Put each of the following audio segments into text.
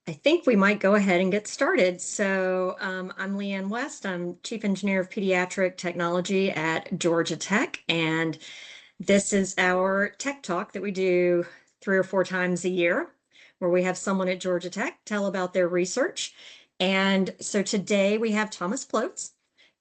I think we might go ahead and get started. I'm Leanne West. I'm Chief Engineer of Pediatric Technology at Georgia Tech, and this is our Tech Talk that we do 3 or 4 times a year, where we have someone at Georgia Tech tell about their research. And so today we have Thomas Ploetz,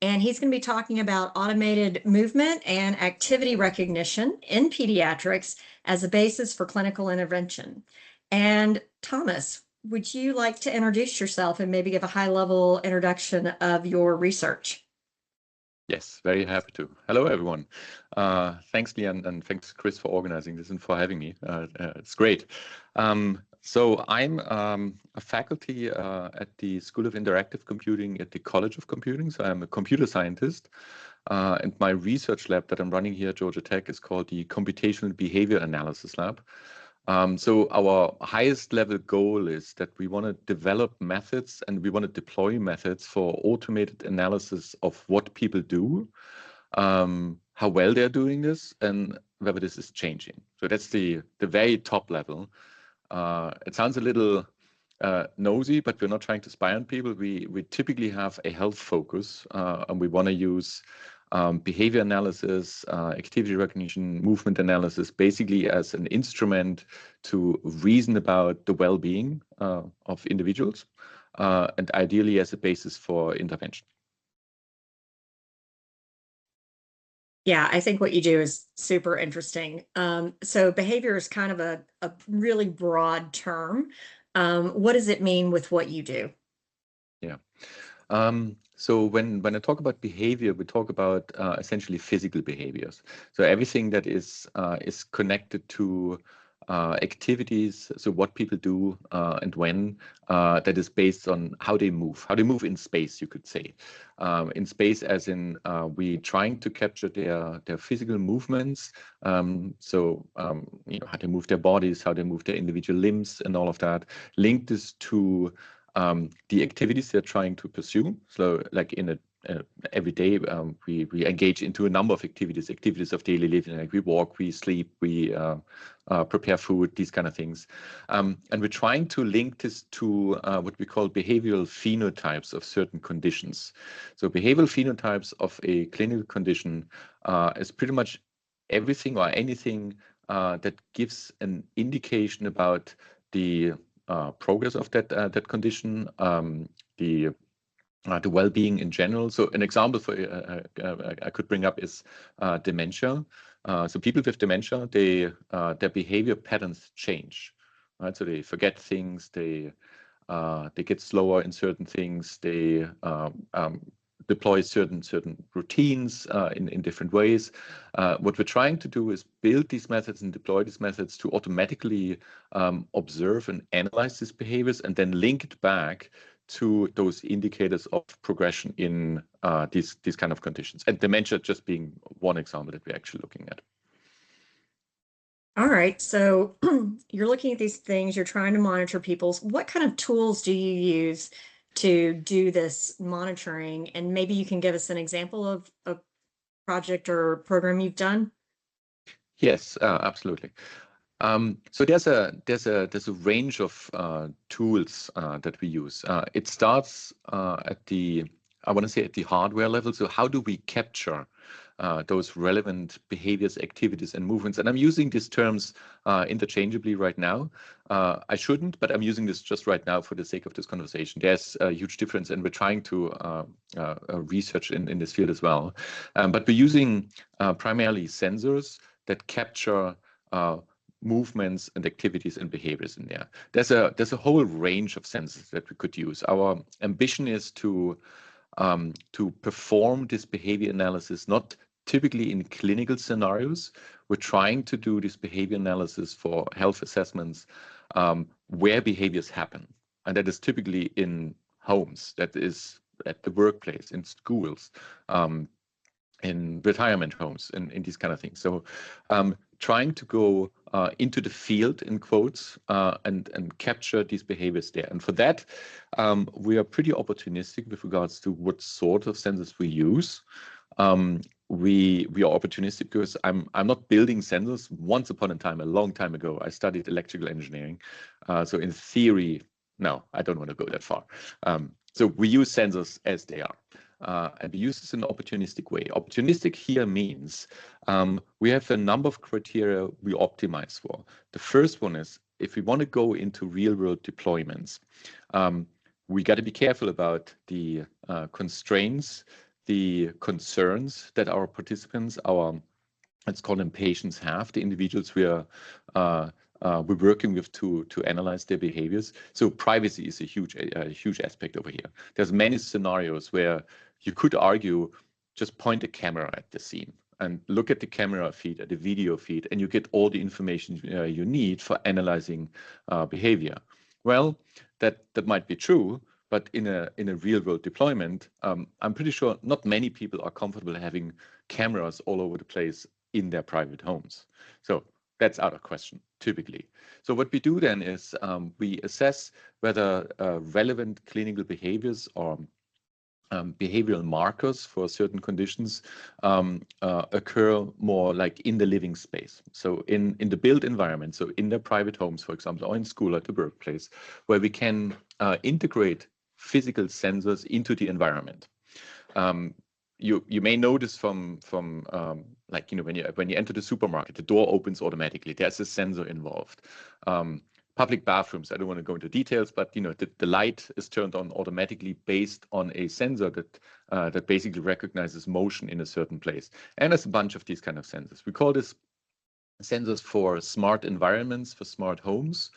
and he's going to be talking about automated movement and activity recognition in pediatrics as a basis for clinical intervention. And Thomas, would you like to introduce yourself and maybe give a high-level introduction of your research? Yes, very happy to. Hello, everyone. Thanks, Leanne, and thanks, Chris, for organizing this and for having me. It's great. So I'm a faculty at the School of Interactive Computing at the College of Computing. So I'm a computer scientist. And my research lab that I'm running here at Georgia Tech is called the Computational Behavior Analysis Lab. So our highest level goal is that we want to develop methods and we want to deploy methods for automated analysis of what people do, how well they're doing this, and whether this is changing. So that's the very top level. It sounds a little nosy, but we're not trying to spy on people. We typically have a health focus, and we want to use behavior analysis, activity recognition, movement analysis, basically as an instrument to reason about the well-being of individuals, and ideally as a basis for intervention. Yeah, I think what you do is super interesting. So behavior is kind of a really broad term. What does it mean with what you do? Yeah. So when I talk about behavior, we talk about essentially physical behaviors. So everything that is connected to activities, so what people do and when, that is based on how they move in space, you could say. In space, as in we trying to capture their physical movements. So how they move their bodies, how they move their individual limbs, and all of that. Link this to the activities they're trying to pursue. So like in every day, we engage into a number of activities of daily living. Like we walk, we sleep, we prepare food, these kind of things. And we're trying to link this to what we call behavioral phenotypes of certain conditions. So behavioral phenotypes of a clinical condition is pretty much everything or anything that gives an indication about the progress of that condition, the well-being in general. So an example for I could bring up is dementia. So people with dementia, their behavior patterns change, right? So they forget things, they get slower in certain things, they deploy certain routines in different ways. What we're trying to do is build these methods and deploy these methods to automatically observe and analyze these behaviors and then link it back to those indicators of progression in these kind of conditions. And dementia just being one example that we're actually looking at. All right, so you're looking at these things, you're trying to monitor people's. What kind of tools do you use to do this monitoring? And maybe you can give us an example of a project or program you've done. Yes, absolutely. So there's a range of tools that we use. It starts at the hardware level. So how do we capture those relevant behaviors, activities, and movements? And I'm using these terms interchangeably right now. I shouldn't, but I'm using this just right now for the sake of this conversation. There's a huge difference, and we're trying to research in this field as well. But we're using primarily sensors that capture movements and activities and behaviors in there. There's a whole range of sensors that we could use. Our ambition is to perform this behavior analysis, not typically in clinical scenarios. We're trying to do this behavior analysis for health assessments where behaviors happen. And that is typically in homes, that is at the workplace, in schools, in retirement homes, in these kind of things. So trying to go into the field, in quotes, and capture these behaviors there. And for that, we are pretty opportunistic with regards to what sort of sensors we use. We are opportunistic because I'm not building sensors. Once upon a time, a long time ago, I studied electrical engineering. So in theory, No, I don't want to go that far. So we use sensors as they are. And we use this in an opportunistic way. Opportunistic here means we have a number of criteria we optimize for. The first one is if we want to go into real-world deployments, we got to be careful about the constraints, the concerns that our participants, let's call them patients, have, the individuals we're working with to analyze their behaviors. So privacy is a huge aspect over here. There's many scenarios where you could argue just point a camera at the scene and look at the camera feed, at the video feed, and you get all the information you need for analyzing behavior. Well, that might be true, but in a real world deployment, I'm pretty sure not many people are comfortable having cameras all over the place in their private homes. So that's out of question, typically. So what we do then is we assess whether relevant clinical behaviors or behavioral markers for certain conditions occur more like in the living space. So in the built environment, so in their private homes, for example, or in school, at the workplace, where we can integrate physical sensors into the environment. You may notice from like, you know, when you enter the supermarket, the door opens automatically. There's a sensor involved. Public bathrooms, I don't want to go into details, but you know, the light is turned on automatically based on a sensor that basically recognizes motion in a certain place. And there's a bunch of these kind of sensors. We call this sensors for smart environments, for smart homes.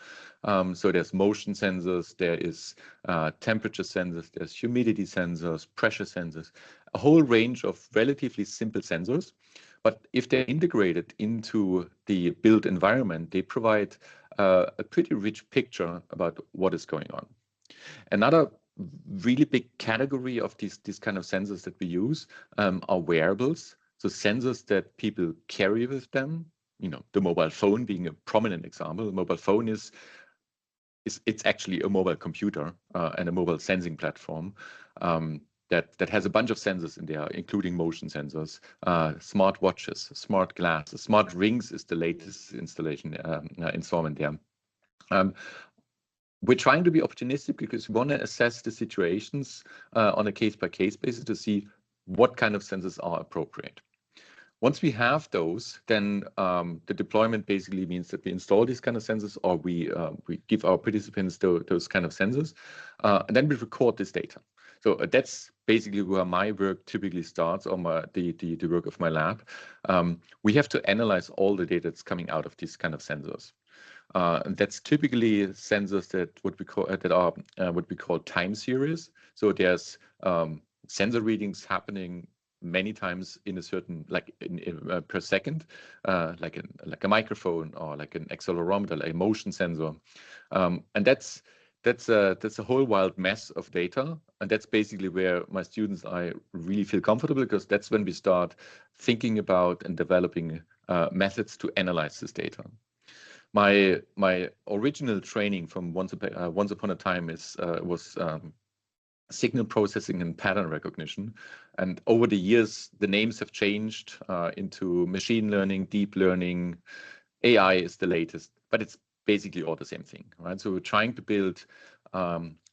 So there's motion sensors, there is temperature sensors, there's humidity sensors, pressure sensors, a whole range of relatively simple sensors. But if they're integrated into the built environment, they provide a pretty rich picture about what is going on. Another really big category of these kind of sensors that we use are wearables. So sensors that people carry with them. You know, the mobile phone being a prominent example. The mobile phone it's actually a mobile computer and a mobile sensing platform that has a bunch of sensors in there, including motion sensors, smart watches, smart glasses, smart rings is the latest installment there. We're trying to be opportunistic because we want to assess the situations on a case-by-case basis to see what kind of sensors are appropriate. Once we have those, then the deployment basically means that we install these kind of sensors, or we give our participants those kind of sensors, and then we record this data. So that's basically where my work typically starts, or the work of my lab. We have to analyze all the data that's coming out of these kind of sensors. And that's typically sensors that are what we call time series. So there's sensor readings happening many times in a certain, like per second, like a microphone or like an accelerometer, like a motion sensor, and that's a whole wild mess of data, and that's basically where my students I really feel comfortable, because that's when we start thinking about and developing methods to analyze this data. My original training from once upon a time was signal processing and pattern recognition. And over the years, the names have changed into machine learning, deep learning. AI is the latest, but it's basically all the same thing, right? So we're trying to build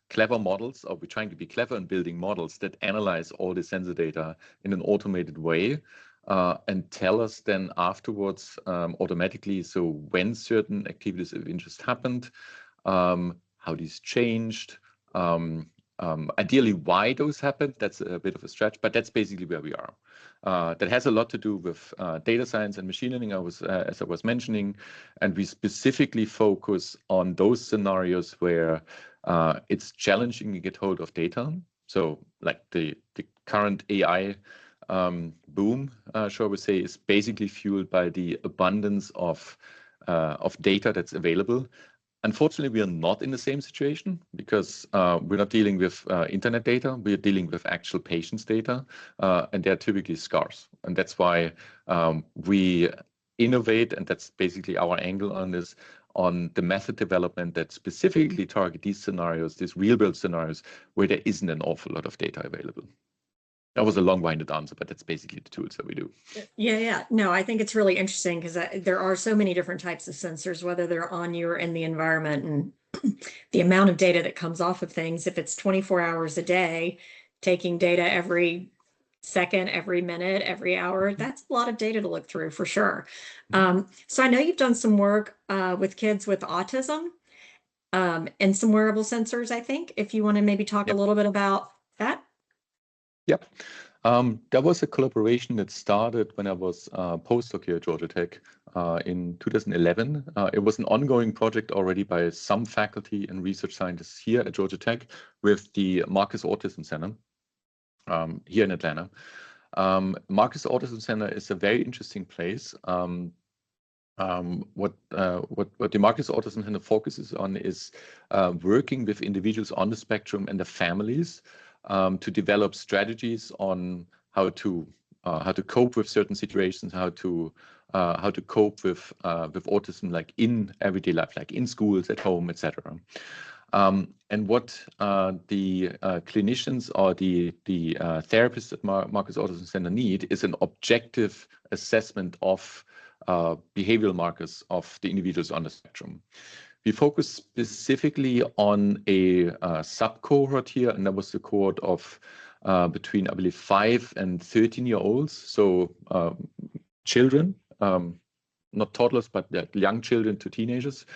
clever models, or we're trying to be clever in building models that analyze all the sensor data in an automated way and tell us then afterwards automatically, so when certain activities of interest happened, how these changed, ideally why those happened. That's a bit of a stretch, but that's basically where we are. That has a lot to do with data science and machine learning, as I was mentioning, and we specifically focus on those scenarios where it's challenging to get hold of data. So like the current AI boom, shall we say, is basically fueled by the abundance of data that's available. Unfortunately, we are not in the same situation, because we're not dealing with internet data. We're dealing with actual patients' data, and they're typically scarce. And that's why we innovate, and that's basically our angle on this, on the method development that specifically target these scenarios, these real-world scenarios, where there isn't an awful lot of data available. That was a long-winded answer, but that's basically the tools that we do. Yeah. No, I think it's really interesting because there are so many different types of sensors, whether they're on you or in the environment, and the amount of data that comes off of things. If it's 24 hours a day, taking data every second, every minute, every hour, that's a lot of data to look through for sure. So I know you've done some work with kids with autism and some wearable sensors, I think, if you want to maybe talk a Yep. little bit about that. Yep. That was a collaboration that started when I was postdoc here at Georgia Tech in 2011. It was an ongoing project already by some faculty and research scientists here at Georgia Tech with the Marcus Autism Center here in Atlanta. Marcus Autism Center is a very interesting place. What the Marcus Autism Center focuses on is working with individuals on the spectrum and the families to develop strategies on how to cope with certain situations, how to cope with autism, like in everyday life, like in schools, at home, etc. And what the clinicians or the therapists at Marcus Autism Center need is an objective assessment of behavioral markers of the individuals on the spectrum. We focus specifically on a sub-cohort here, and that was the cohort of between, I believe, 5 and 13-year-olds. So children, not toddlers, but young children to teenagers,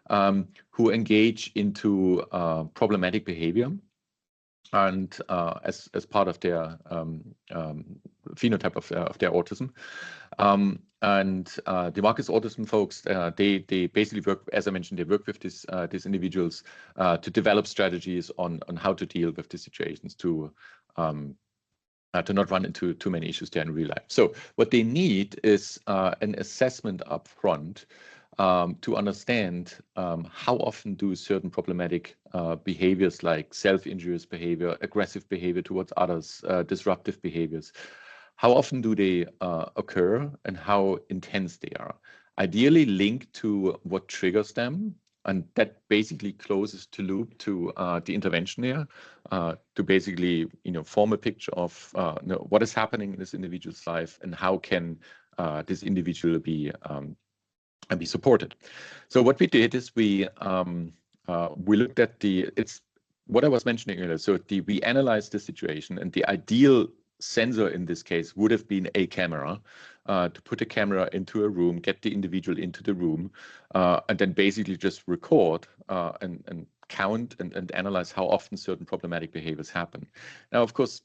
who engage into problematic behavior. And as part of their phenotype of their autism. And the Marcus Autism folks, they basically work, as I mentioned, they work with these individuals to develop strategies on how to deal with the situations, to not run into too many issues there in real life. So what they need is an assessment up front to understand how often do certain problematic behaviors like self-injurious behavior, aggressive behavior towards others, disruptive behaviors, how often do they occur and how intense they are. Ideally linked to what triggers them, and that basically closes the loop to the intervention there, to basically form a picture of what is happening in this individual's life and how can this individual be supported. So what we did is we looked at it's what I was mentioning earlier. So we analyzed the situation, and the ideal sensor in this case would have been a camera, to put a camera into a room, get the individual into the room, and then basically just record and count and analyze how often certain problematic behaviors happen. Now, of course,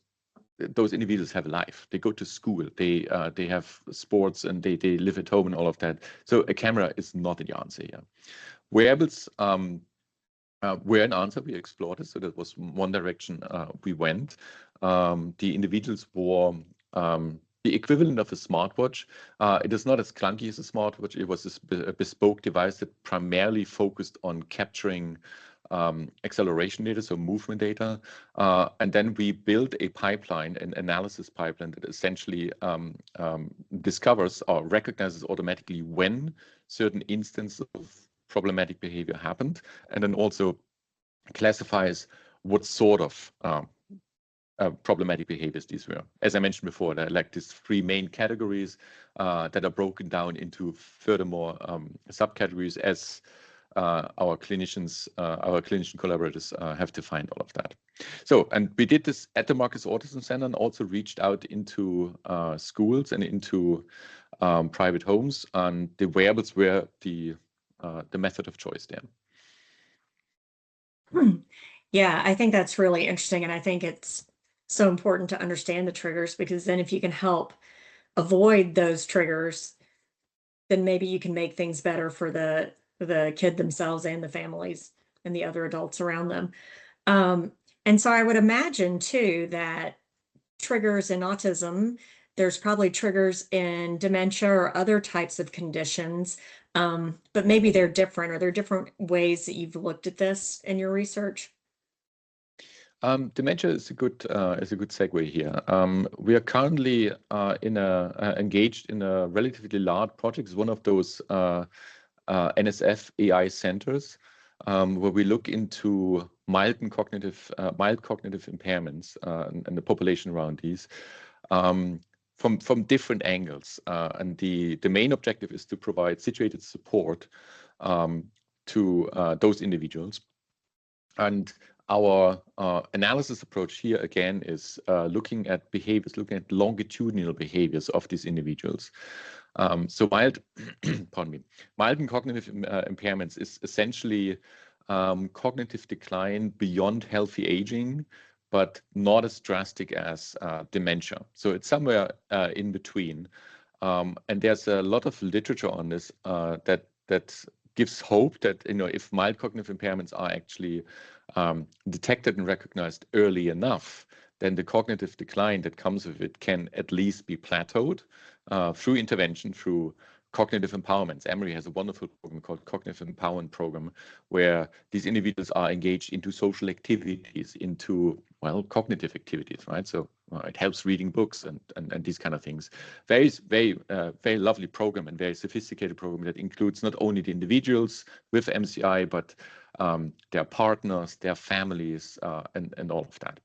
those individuals have a life. They go to school, they have sports, and they live at home and all of that. So a camera is not the answer here. Wearables were an answer. We explored it. So that was one direction we went. The individuals wore the equivalent of a smartwatch. It is not as clunky as a smartwatch. It was a bespoke device that primarily focused on capturing acceleration data, so movement data. And then we built a pipeline, an analysis pipeline that essentially discovers or recognizes automatically when certain instances of problematic behavior happened, and then also classifies what sort of problematic behaviors these were. As I mentioned before, there are like these 3 main categories that are broken down into furthermore subcategories as our clinician collaborators have defined all of that. So, and we did this at the Marcus Autism Center and also reached out into schools and into private homes, and the wearables were the method of choice there. Yeah, I think that's really interesting. And I think it's so important to understand the triggers, because then if you can help avoid those triggers, then maybe you can make things better for the kid themselves and the families and the other adults around them. And so I would imagine too that triggers in autism, there's probably triggers in dementia or other types of conditions, but maybe they're different. Are there different ways that you've looked at this in your research? Dementia is a good segue here. We are currently engaged in a relatively large project. It's one of those NSF AI centers where we look into mild cognitive impairments and the population around these from different angles. And the main objective is to provide situated support to those individuals. And our analysis approach here again is looking at behaviors, looking at longitudinal behaviors of these individuals. So mild, pardon me, mild and cognitive impairments is essentially cognitive decline beyond healthy aging, but not as drastic as dementia. So it's somewhere in between. And there's a lot of literature on this that gives hope that if mild cognitive impairments are actually detected and recognized early enough, then the cognitive decline that comes with it can at least be plateaued through intervention, through cognitive empowerments. Emory has a wonderful program called Cognitive Empowerment Program, where these individuals are engaged into social activities, into, well, cognitive activities, right? So it helps reading books and these kind of things. Very lovely program and very sophisticated program that includes not only the individuals with MCI, but their partners, their families, and all of that.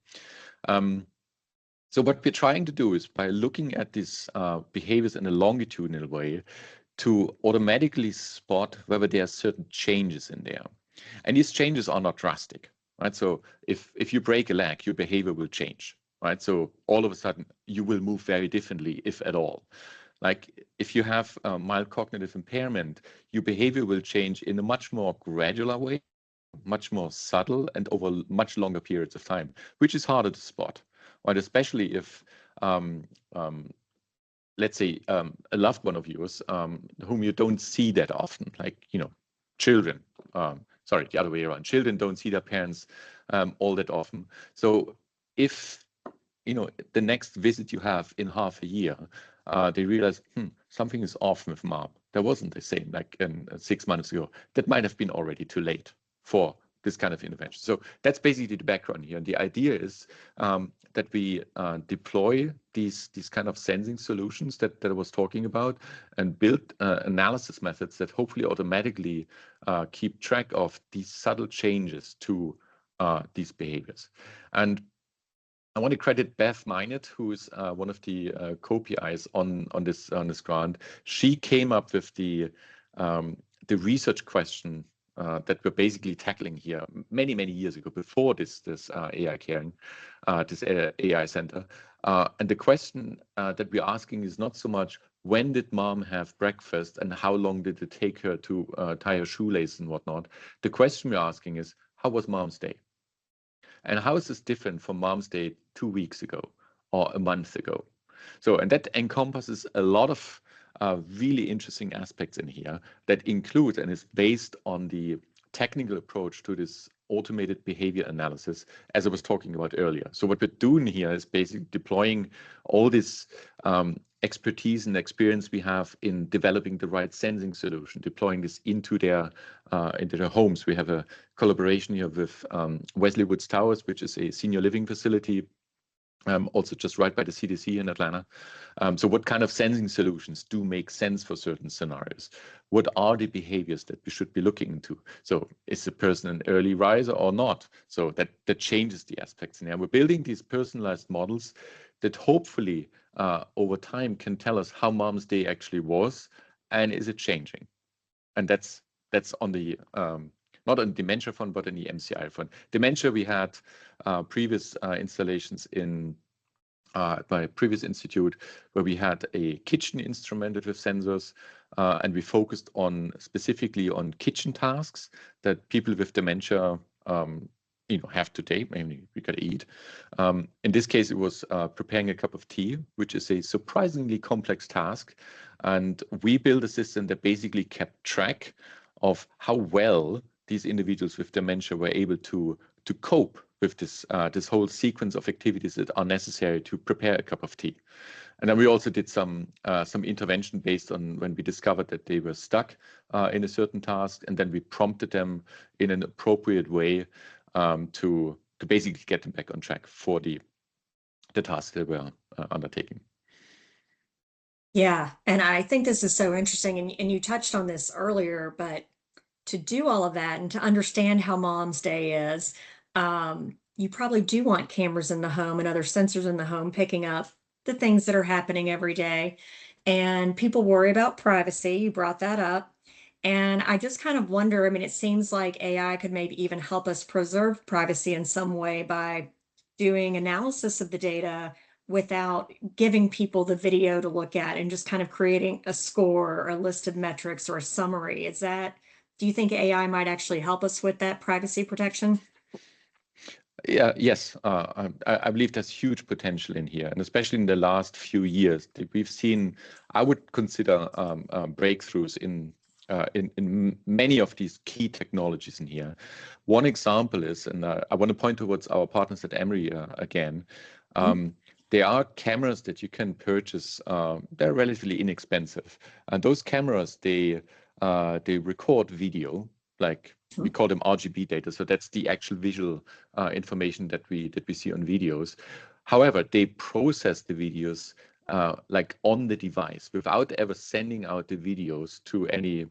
So what we're trying to do is, by looking at these behaviors in a longitudinal way, to automatically spot whether there are certain changes in there. And these changes are not drastic, right? So if you break a leg, your behavior will change, right? So all of a sudden, you will move very differently, if at all. Like if you have mild cognitive impairment, your behavior will change in a much more gradual way, much more subtle, and over much longer periods of time, which is harder to spot, right? Especially if let's say a loved one of yours whom you don't see that often, like children. Sorry, the other way around. Children don't see their parents all that often. So if the next visit you have in half a year, they realize something is off with mom. That wasn't the same like 6 months ago. That might have been already too late for this kind of intervention. So that's basically the background here. And the idea is that we deploy these kind of sensing solutions that I was talking about, and build analysis methods that hopefully automatically keep track of these subtle changes to these behaviors. And I want to credit Beth Minot, who is one of the co-PIs on this grant. She came up with the research question that we're basically tackling here many years ago, before this AI caring, this AI center. And the question that we're asking is not so much when did mom have breakfast and how long did it take her to tie her shoelace and whatnot. The question we're asking is, how was mom's day? And how is this different from mom's day 2 weeks ago or a month ago? So, and that encompasses a lot of really interesting aspects in here that include and is based on the technical approach to this automated behavior analysis, as I was talking about earlier. So what we're doing here is basically deploying all this expertise and experience we have in developing the right sensing solution, deploying this into their homes. We have a collaboration here with Wesley Woods Towers, which is a senior living facility, also just right by the CDC in Atlanta. So what kind of sensing solutions do make sense for certain scenarios? What are the behaviors that we should be looking into? So is the person an early riser or not? So that changes the aspects in there. We're building these personalized models that hopefully over time can tell us how mom's day actually was, and is it changing? And that's on the not on the dementia front, but on the MCI front. Dementia, we had previous installations in my previous institute, where we had a kitchen instrumented with sensors, and we focused specifically on kitchen tasks that people with dementia have today. Mainly we gotta eat. In this case, it was preparing a cup of tea, which is a surprisingly complex task. And we built a system that basically kept track of how well these individuals with dementia were able to cope with this whole sequence of activities that are necessary to prepare a cup of tea. And then we also did some intervention based on when we discovered that they were stuck in a certain task, and then we prompted them in an appropriate way to basically get them back on track for the task they were undertaking. Yeah, and I think this is so interesting, and you touched on this earlier, but to do all of that and to understand how mom's day is, you probably do want cameras in the home and other sensors in the home picking up the things that are happening every day. And people worry about privacy. You brought that up. And I just kind of wonder, I mean, it seems like AI could maybe even help us preserve privacy in some way by doing analysis of the data without giving people the video to look at and just kind of creating a score or a list of metrics or a summary. Do you think AI might actually help us with that privacy protection? Yeah, yes, I believe there's huge potential in here, and especially in the last few years, we've seen, I would consider breakthroughs in many of these key technologies in here. One example is, and I want to point towards our partners at Emory again. There are cameras that you can purchase. They're relatively inexpensive, and those cameras they record video, like we call them RGB data. So that's the actual visual information that we see on videos. However, they process the videos like on the device without ever sending out the videos to any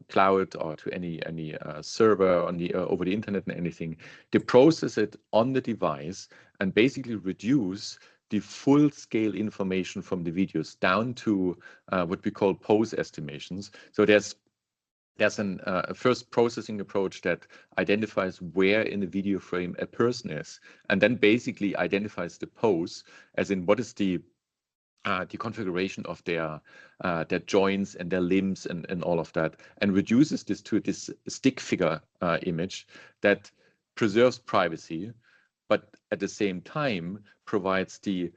cloud or to any server on the over the internet and anything. They process it on the device and basically reduce the full scale information from the videos down to what we call pose estimations. So there's a first processing approach that identifies where in the video frame a person is, and then basically identifies the pose, as in what is the configuration of their joints and their limbs and all of that, and reduces this to this stick figure image that preserves privacy, but at the same time provides the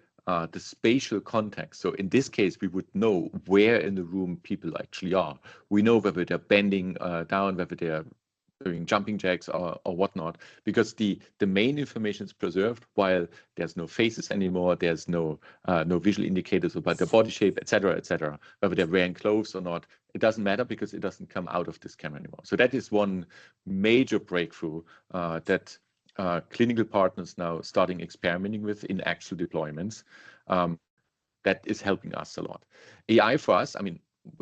spatial context. So in this case, we would know where in the room people actually are. We know whether they're bending down, whether they're doing jumping jacks or whatnot, because the main information is preserved while there's no faces anymore, there's no visual indicators about their body shape, etc., whether they're wearing clothes or not. It doesn't matter because it doesn't come out of this camera anymore. So that is one major breakthrough that clinical partners now starting experimenting with in actual deployments. That is helping us a lot. AI for us, I mean,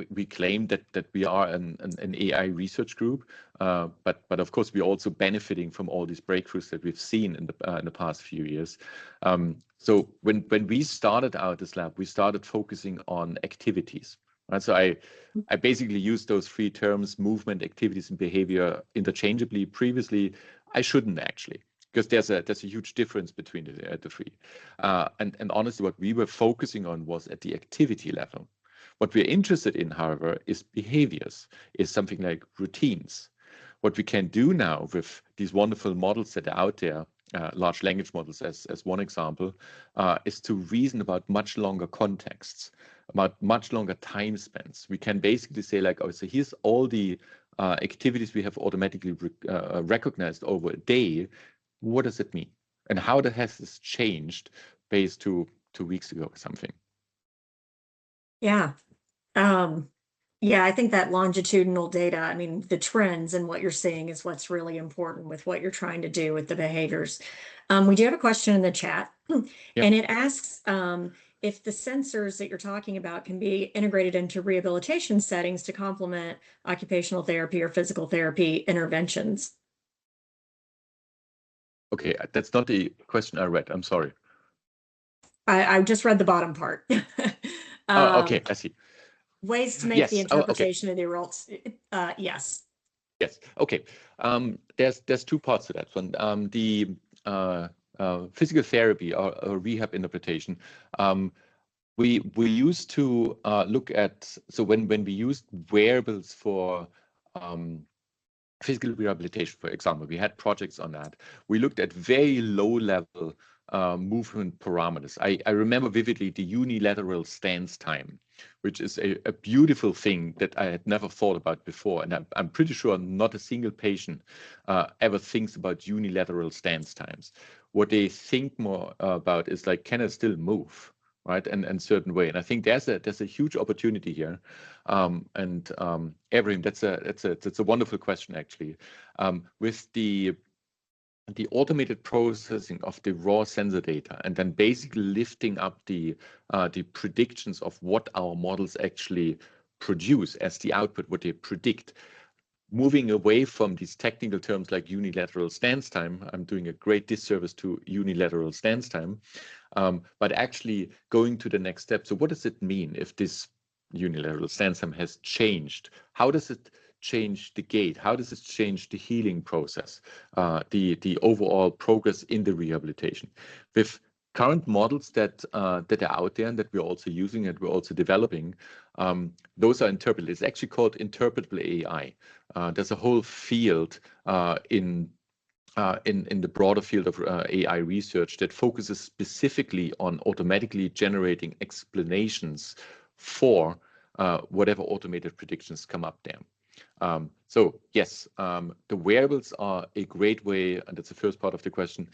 we claim that we are an AI research group, but of course we're also benefiting from all these breakthroughs that we've seen in the past few years. So when we started out this lab, we started focusing on activities. Right? So I basically used those three terms, movement, activities, and behavior, interchangeably. Previously, I shouldn't actually, because there's a huge difference between the three. And honestly, what we were focusing on was at the activity level. What we're interested in, however, is behaviors, is something like routines. What we can do now with these wonderful models that are out there, large language models as one example, is to reason about much longer contexts, about much longer time spans. We can basically say like, oh, so here's all the activities we have automatically recognized over a day. What does it mean? And how has this changed based to 2 weeks ago or something? Yeah. Yeah, I think that longitudinal data, I mean, the trends and what you're seeing is what's really important with what you're trying to do with the behaviors. We do have a question in the chat, Yeah. and it asks if the sensors that you're talking about can be integrated into rehabilitation settings to complement occupational therapy or physical therapy interventions. Okay, that's not the question I read. I'm sorry. I just read the bottom part. Oh, okay, I see. Ways to make the Yes. Oh, okay. interpretation of the results. Yes. Yes. Okay. There's two parts to that one. The physical therapy or rehab interpretation. We used to look at, so when we used wearables for physical rehabilitation, for example, we had projects on that. We looked at very low level movement parameters. I remember vividly the unilateral stance time, which is a beautiful thing that I had never thought about before. And I'm pretty sure not a single patient ever thinks about unilateral stance times. What they think more about is like, can I still move? Right, and certain way, and I think there's a huge opportunity here, Evelyn, that's a wonderful question actually. With the automated processing of the raw sensor data, and then basically lifting up the predictions of what our models actually produce as the output, what they predict. moving away from these technical terms like unilateral stance time. I'm doing a great disservice to unilateral stance time, but actually going to the next step. So what does it mean if this unilateral stance time has changed? How does it change the gait? How does it change the healing process, the overall progress in the rehabilitation? With current models that are out there and that we're also using and we're also developing, those are interpreted. It's actually called interpretable AI. There's a whole field in the broader field of AI research that focuses specifically on automatically generating explanations for whatever automated predictions come up there. So yes, the wearables are a great way, and that's the first part of the question.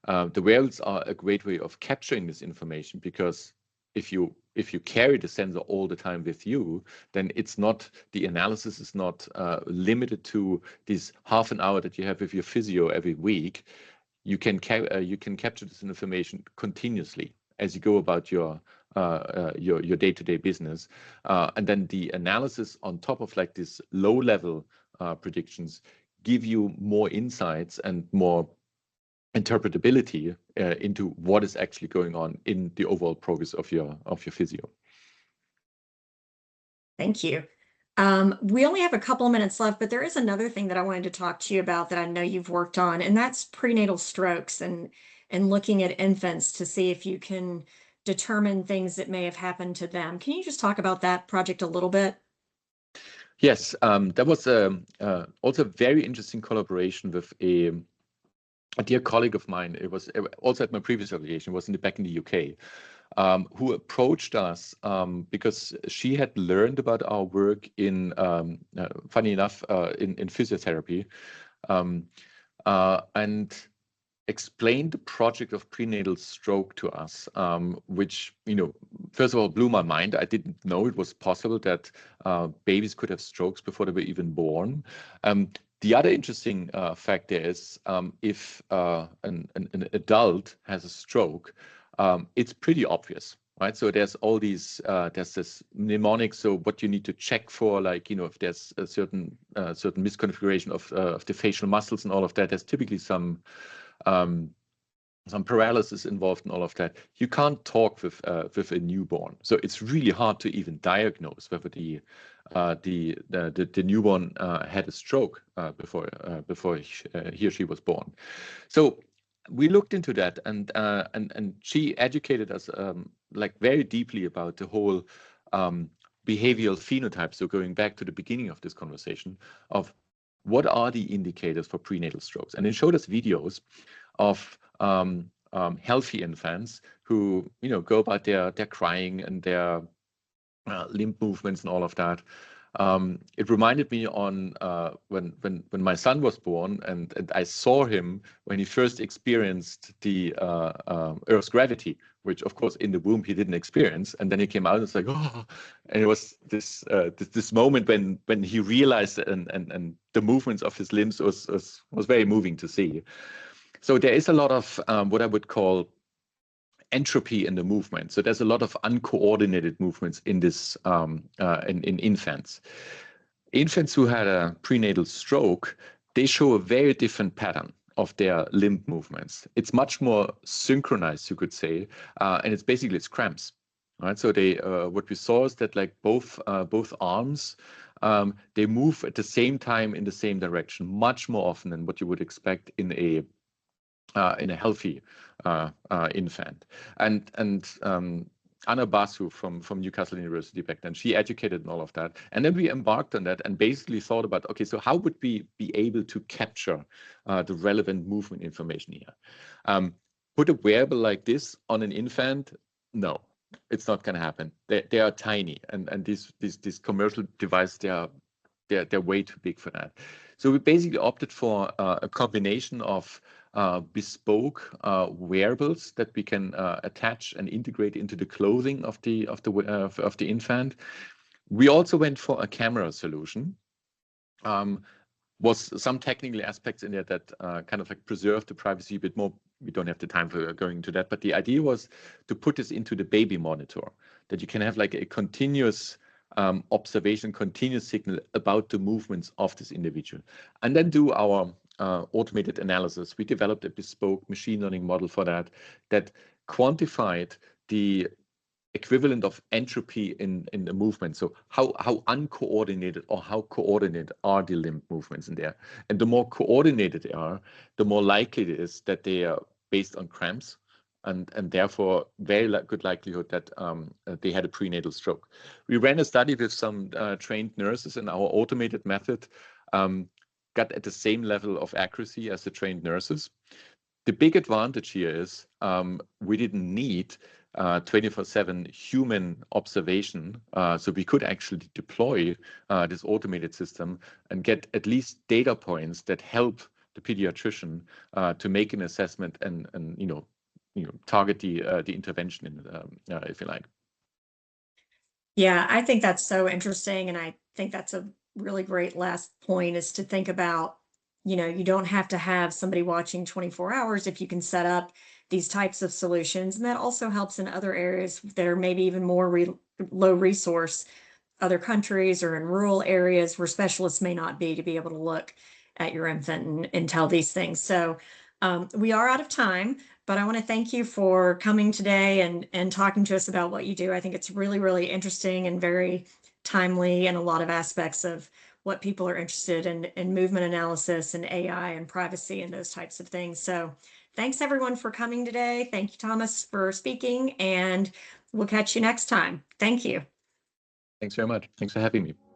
The wearables are a great way of capturing this information, because if you carry the sensor all the time with you, then it's not, the analysis is not limited to this half an hour that you have with your physio every week. You can capture this information continuously as you go about your day-to-day business, and then the analysis on top of like this low-level predictions give you more insights and more interpretability into what is actually going on in the overall progress of your physio. Thank you. We only have a couple of minutes left, but there is another thing that I wanted to talk to you about that I know you've worked on, and that's prenatal strokes and looking at infants to see if you can determine things that may have happened to them. Can you just talk about that project a little bit? Yes, that was also a very interesting collaboration with a dear colleague of mine. It was also at my previous affiliation, was back in the UK, who approached us because she had learned about our work in, funny enough, in physiotherapy, and explained the project of prenatal stroke to us, which, first of all, blew my mind. I didn't know it was possible that babies could have strokes before they were even born. The other interesting fact is, if an adult has a stroke, it's pretty obvious, right? So there's all these, there's this mnemonic. So what you need to check for, like, if there's a certain misconfiguration of the facial muscles and all of that, there's typically some paralysis involved in all of that. You can't talk with a newborn, so it's really hard to even diagnose whether the newborn had a stroke before he or she was born. So we looked into that, and she educated us like very deeply about the whole behavioral phenotype. So going back to the beginning of this conversation of what are the indicators for prenatal strokes, and it showed us videos of healthy infants who go about their crying and their limb movements and all of that. It reminded me on when my son was born, and I saw him when he first experienced the Earth's gravity, which of course in the womb he didn't experience, and then he came out and it's like, oh, and it was this moment when he realized and the movements of his limbs was very moving to see. So there is a lot of what I would call entropy in the movement. So there's a lot of uncoordinated movements in this in infants. Infants who had a prenatal stroke, they show a very different pattern of their limb movements. It's much more synchronized, you could say, and it's cramps. Right. So they what we saw is that like both arms, they move at the same time in the same direction, much more often than what you would expect in a healthy infant. And Anna Basu from Newcastle University back then, she educated and all of that. And then we embarked on that and basically thought about, okay, so how would we be able to capture the relevant movement information here? Put a wearable like this on an infant? No, it's not going to happen. They are tiny, and these commercial devices, they're way too big for that. So we basically opted for a combination of bespoke wearables that we can attach and integrate into the clothing of the infant. We also went for a camera solution. Was some technical aspects in there that kind of like preserve the privacy a bit more. We don't have the time for going into that, but the idea was to put this into the baby monitor, that you can have like a continuous observation, continuous signal about the movements of this individual, and then do our automated analysis. We developed a bespoke machine learning model for that quantified the equivalent of entropy in the movement. So how uncoordinated or how coordinated are the limb movements in there? And the more coordinated they are, the more likely it is that they are based on cramps, and therefore very good likelihood that they had a prenatal stroke. We ran a study with some trained nurses, and our automated method got at the same level of accuracy as the trained nurses. The big advantage here is we didn't need 24/7 human observation, so we could actually deploy this automated system and get at least data points that help the pediatrician to make an assessment and target the intervention, if you like. Yeah, I think that's so interesting, and I think that's a really great last point, is to think about, you don't have to have somebody watching 24 hours if you can set up these types of solutions. And that also helps in other areas that are maybe even more low resource, other countries or in rural areas where specialists may not be, to be able to look at your infant and tell these things. So we are out of time, but I want to thank you for coming today and talking to us about what you do. I think it's really, really interesting and very timely in a lot of aspects of what people are interested in movement analysis and AI and privacy and those types of things. So thanks everyone for coming today. Thank you, Thomas, for speaking, and we'll catch you next time. Thank you. Thanks very much. Thanks for having me.